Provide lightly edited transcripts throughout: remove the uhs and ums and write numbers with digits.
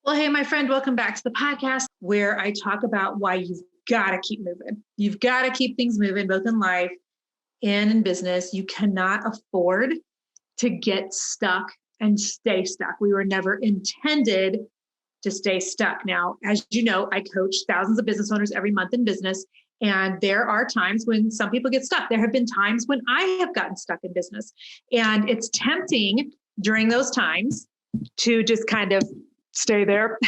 Well, hey, my friend, welcome back to the podcast where I talk about why you've got to keep moving. You've got to keep things moving, both in life and in business. You cannot afford to get stuck and stay stuck. We were never intended to stay stuck. Now, as you know, I coach thousands of business owners every month in business. And there are times when some people get stuck. There have been times when I have gotten stuck in business. And it's tempting during those times to just kind of stay there.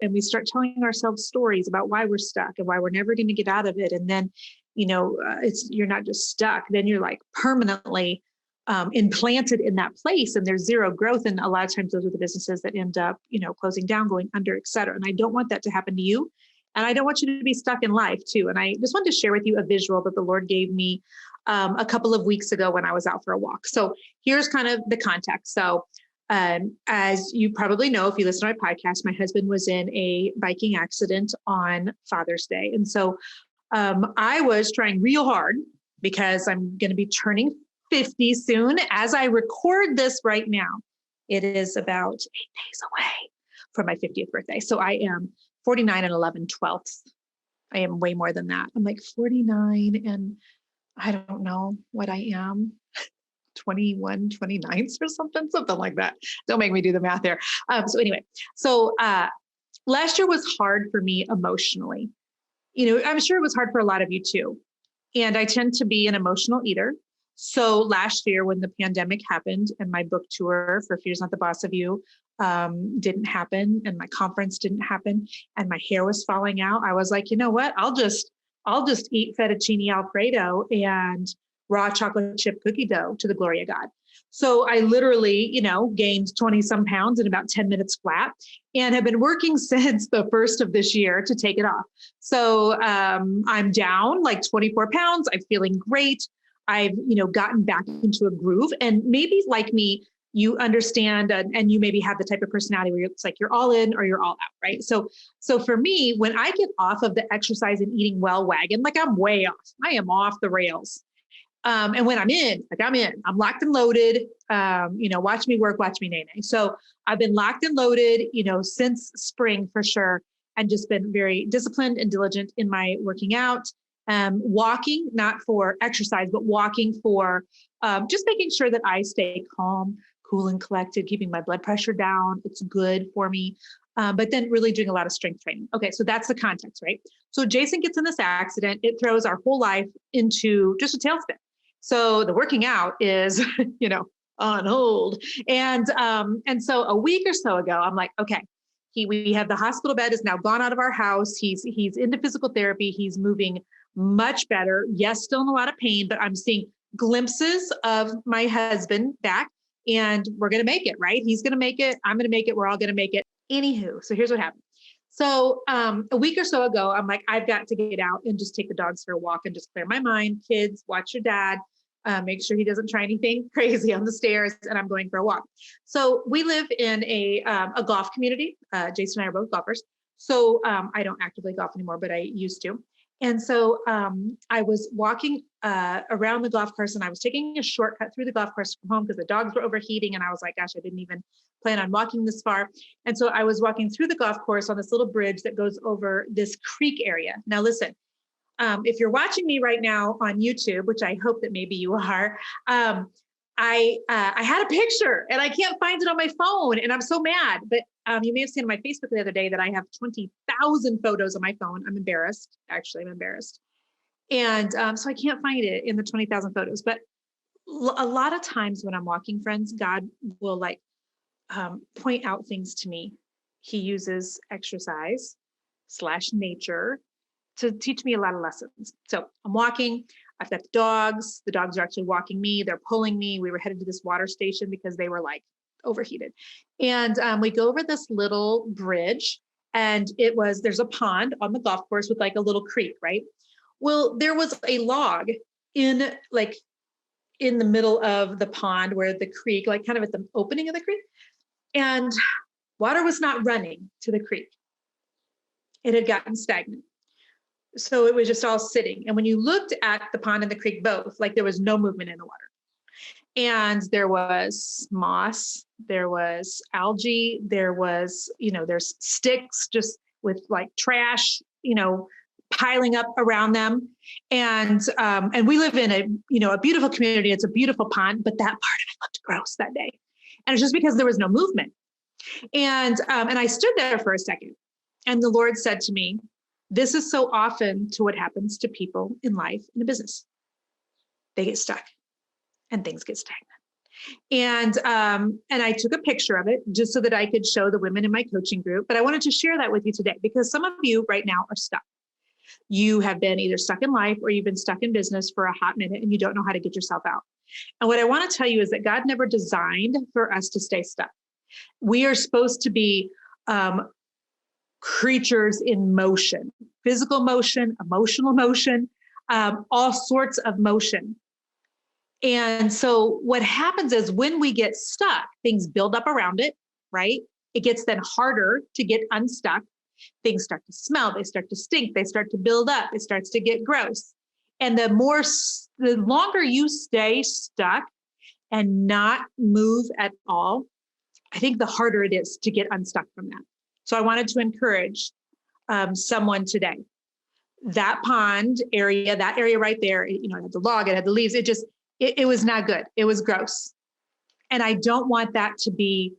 And we start telling ourselves stories about why we're stuck and why we're never going to get out of it. And then, you're not just stuck, then you're like permanently implanted in that place, and there's zero growth. And a lot of times those are the businesses that end up, closing down, going under, et cetera. And I don't want that to happen to you. And I don't want you to be stuck in life too. And I just wanted to share with you a visual that the Lord gave me a couple of weeks ago when I was out for a walk. So here's kind of the context. So as you probably know, if you listen to my podcast, my husband was in a biking accident on Father's Day. And so I was trying real hard because I'm going to be turning 50 soon. As I record this right now, it is about 8 days away from my 50th birthday. So I am 49 and 11/12. I am way more than that. I'm like 49 and I don't know what I am. 21, 29s or something like that. Don't make me do the math there. So last year was hard for me emotionally. I'm sure it was hard for a lot of you too. And I tend to be an emotional eater. So last year when the pandemic happened and my book tour for Fear's Not the Boss of You didn't happen, and my conference didn't happen, and my hair was falling out, I was like, you know what? I'll just eat fettuccine Alfredo and raw chocolate chip cookie dough to the glory of God. So I literally, gained 20 some pounds in about 10 minutes flat, and have been working since the first of this year to take it off. So I'm down like 24 pounds. I'm feeling great. I've, gotten back into a groove, and maybe like me, you understand, and you maybe have the type of personality where it's like you're all in or you're all out, right? So for me, when I get off of the exercise and eating well wagon, like I'm way off. I am off the rails. And when I'm in, I'm locked and loaded, watch me work, watch me nay. So I've been locked and loaded, since spring for sure, and just been very disciplined and diligent in my working out, walking, not for exercise, but walking for just making sure that I stay calm, cool, and collected, keeping my blood pressure down. It's good for me. But then really doing a lot of strength training. Okay, so that's the context, right? So Jason gets in this accident. It throws our whole life into just a tailspin. So the working out is, on hold. And so a week or so ago, I'm like, okay, we have the hospital bed is now gone out of our house. He's into physical therapy. He's moving much better. Yes, still in a lot of pain, but I'm seeing glimpses of my husband back, and we're going to make it, right? He's going to make it. I'm going to make it. We're all going to make it. Anywho, so here's what happened. So a week or so ago, I'm like, I've got to get out and just take the dogs for a walk and just clear my mind. Kids, watch your dad. Make sure he doesn't try anything crazy on the stairs, and I'm going for a walk. So we live in a golf community. Jason and I are both golfers. So I don't actively golf anymore, but I used to. And so I was walking around the golf course, and I was taking a shortcut through the golf course from home because the dogs were overheating. And I was like, gosh, I didn't even plan on walking this far. And so I was walking through the golf course on this little bridge that goes over this creek area. Now, listen, if you're watching me right now on YouTube, which I hope that maybe you are, I had a picture and I can't find it on my phone, and I'm so mad. But you may have seen on my Facebook the other day that I have 20,000 photos on my phone. I'm embarrassed. Actually, I'm embarrassed. And so I can't find it in the 20,000 photos. But a lot of times when I'm walking, friends, God will point out things to me. He uses exercise / nature to teach me a lot of lessons. So I'm walking. I've got the dogs. The dogs are actually walking me. They're pulling me. We were headed to this water station because they were overheated. And we go over this little bridge, and there's a pond on the golf course with a little creek, right? Well, there was a log in the middle of the pond where the creek, kind of at the opening of the creek, and water was not running to the creek. It had gotten stagnant. So it was just all sitting. And when you looked at the pond and the creek both, there was no movement in the water. And there was moss, there was algae, there was, there's sticks just with like trash, piling up around them. And we live in a beautiful community. It's a beautiful pond, but that part of it looked gross that day. And it's just because there was no movement. And I stood there for a second, and the Lord said to me, this is so often to what happens to people in life, in a business. They get stuck and things get stagnant. And I took a picture of it just so that I could show the women in my coaching group. But I wanted to share that with you today because some of you right now are stuck. You have been either stuck in life or you've been stuck in business for a hot minute and you don't know how to get yourself out. And what I want to tell you is that God never designed for us to stay stuck. We are supposed to be creatures in motion, physical motion, emotional motion, all sorts of motion. And so what happens is when we get stuck, things build up around it, right? It gets then harder to get unstuck. Things start to smell, they start to stink, they start to build up, it starts to get gross. And the longer you stay stuck and not move at all, I think the harder it is to get unstuck from that. So I wanted to encourage someone today. That pond area, that area right there, it had the log, it had the leaves, it was not good. It was gross. And I don't want that to be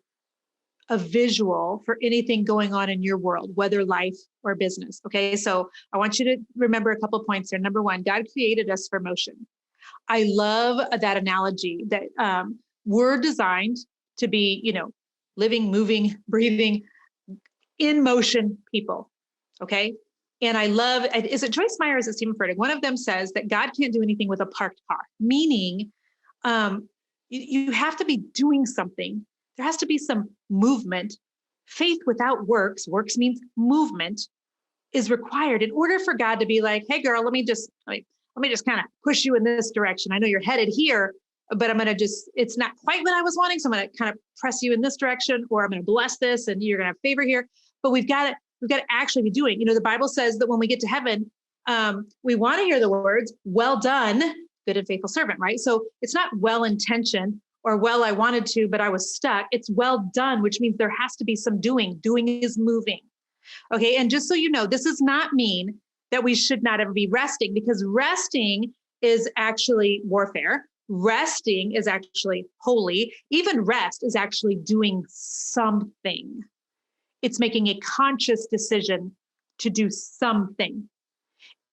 a visual for anything going on in your world, whether life or business. Okay. So I want you to remember a couple of points there. Number one, God created us for motion. I love that analogy that we're designed to be, living, moving, breathing, in motion people. Okay. And I love, is it Joyce Meyer or is it Steven Furtick? One of them says that God can't do anything with a parked car, meaning you have to be doing something. There has to be some movement. Faith without works means movement, is required in order for God to be like, hey girl, let me just kind of push you in this direction. I know you're headed here, but it's not quite what I was wanting. So I'm going to kind of press you in this direction, or I'm going to bless this and you're going to have favor here. But we've got to actually be doing, the Bible says that when we get to heaven, we want to hear the words, well done, good and faithful servant, right? So it's not well-intentioned or well, I wanted to, but I was stuck. It's well done, which means there has to be some doing. Doing is moving. Okay. And just so you know, this does not mean that we should not ever be resting, because resting is actually warfare. Resting is actually holy. Even rest is actually doing something. It's making a conscious decision to do something.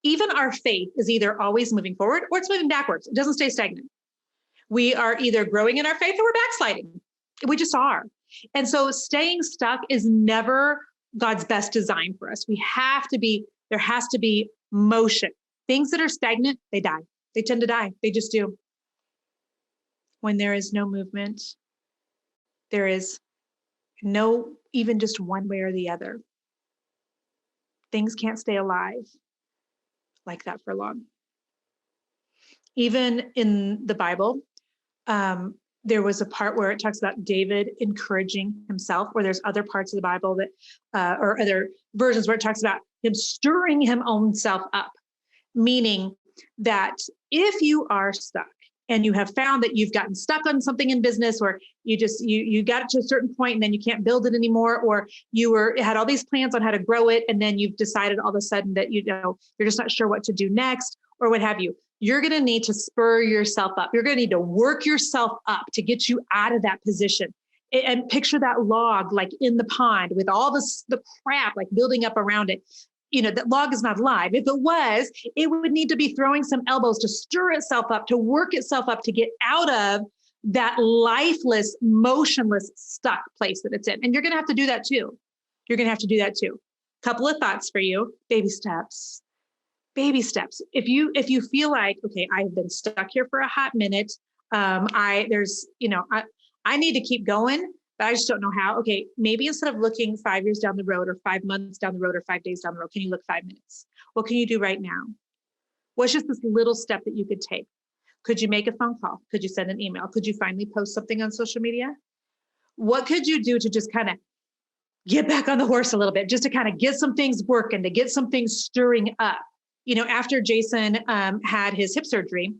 Even our faith is either always moving forward or it's moving backwards. It doesn't stay stagnant. We are either growing in our faith or we're backsliding. We just are. And so staying stuck is never God's best design for us. There has to be motion. Things that are stagnant, they die. They tend to die. They just do. When there is no movement, there is no, even just one way or the other. Things can't stay alive like that for long. Even in the Bible, there was a part where it talks about David encouraging himself, or there's other parts of the Bible that, or other versions where it talks about him stirring his own self up, meaning that if you are stuck and you have found that you've gotten stuck on something in business, or you got it to a certain point and then you can't build it anymore, or had all these plans on how to grow it, and then you've decided all of a sudden that you're just not sure what to do next, or what have you. You're going to need to spur yourself up. You're going to need to work yourself up to get you out of that position. And picture that log like in the pond with all the crap like building up around it. That log is not alive. If it was, it would need to be throwing some elbows to stir itself up, to work itself up, to get out of that lifeless, motionless, stuck place that it's in. And you're going to have to do that too. Couple of thoughts for you. Baby steps. If you feel like, okay, I've been stuck here for a hot minute. I need to keep going, but I just don't know how. Okay, maybe instead of looking 5 years down the road, or 5 months down the road, or 5 days down the road, can you look 5 minutes? What can you do right now? What's just this little step that you could take? Could you make a phone call? Could you send an email? Could you finally post something on social media? What could you do to just kind of get back on the horse a little bit, just to kind of get some things working, to get some things stirring up? After Jason had his hip surgery,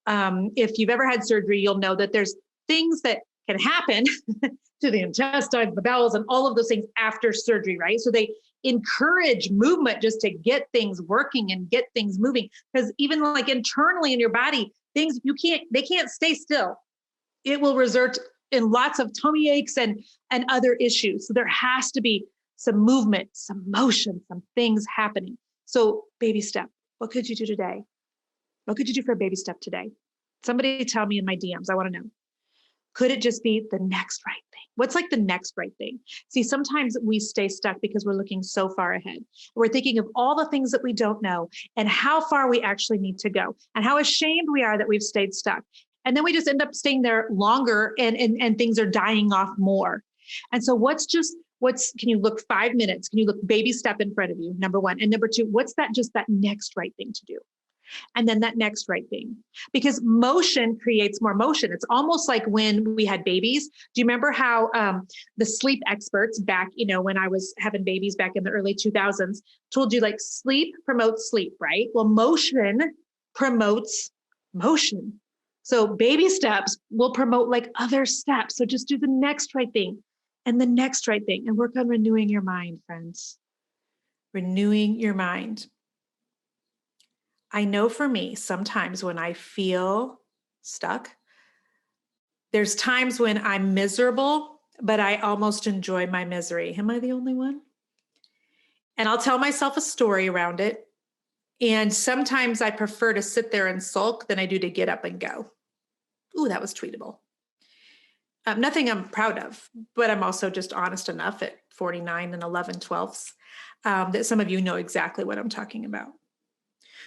If you've ever had surgery, you'll know that there's things that can happen to the intestines, the bowels, and all of those things after surgery, right? So they encourage movement just to get things working and get things moving. Because even like internally in your body, things they can't stay still. It will result in lots of tummy aches and other issues. So there has to be some movement, some motion, some things happening. So baby step, what could you do today? What could you do for a baby step today? Somebody tell me in my DMs. I want to know. Could it just be the next right thing? What's like the next right thing? See, sometimes we stay stuck because we're looking so far ahead. We're thinking of all the things that we don't know and how far we actually need to go and how ashamed we are that we've stayed stuck. And then we just end up staying there longer and things are dying off more. And so can you look 5 minutes? Can you look baby step in front of you? Number one. And number two, what's that next right thing to do? And then that next right thing, because motion creates more motion. It's almost like when we had babies. Do you remember how the sleep experts back, when I was having babies back in the early 2000s told you like sleep promotes sleep, right? Well, motion promotes motion. So baby steps will promote like other steps. So just do the next right thing and the next right thing and work on renewing your mind, friends. Renewing your mind. I know for me, sometimes when I feel stuck, there's times when I'm miserable, but I almost enjoy my misery. Am I the only one? And I'll tell myself a story around it. And sometimes I prefer to sit there and sulk than I do to get up and go. Ooh, that was tweetable. Nothing I'm proud of, but I'm also just honest enough at 49 and 11/12 that some of you know exactly what I'm talking about.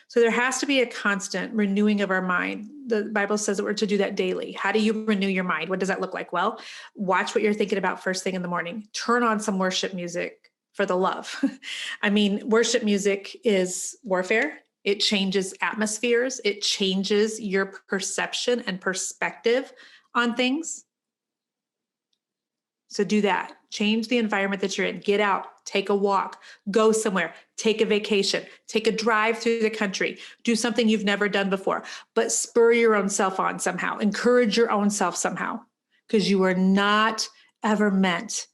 So there has to be a constant renewing of our mind. The Bible says that we're to do that daily. How do you renew your mind? What does that look like? Well, watch what you're thinking about first thing in the morning. Turn on some worship music for the love. I mean, worship music is warfare. It changes atmospheres. It changes your perception and perspective on things. So do that. Change the environment that you're in. Get out, take a walk, go somewhere, take a vacation, take a drive through the country, do something you've never done before, but spur your own self on somehow. Encourage your own self somehow, because you were not ever meant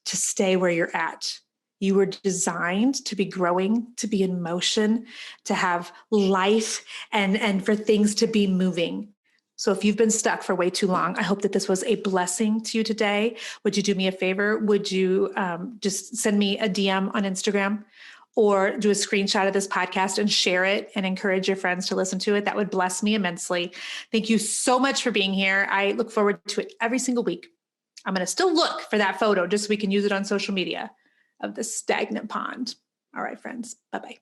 to stay where you're at. You were designed to be growing, to be in motion, to have life, and for things to be moving. So if you've been stuck for way too long, I hope that this was a blessing to you today. Would you do me a favor? Would you just send me a DM on Instagram or do a screenshot of this podcast and share it and encourage your friends to listen to it? That would bless me immensely. Thank you so much for being here. I look forward to it every single week. I'm going to still look for that photo just so we can use it on social media of the stagnant pond. All right, friends. Bye-bye.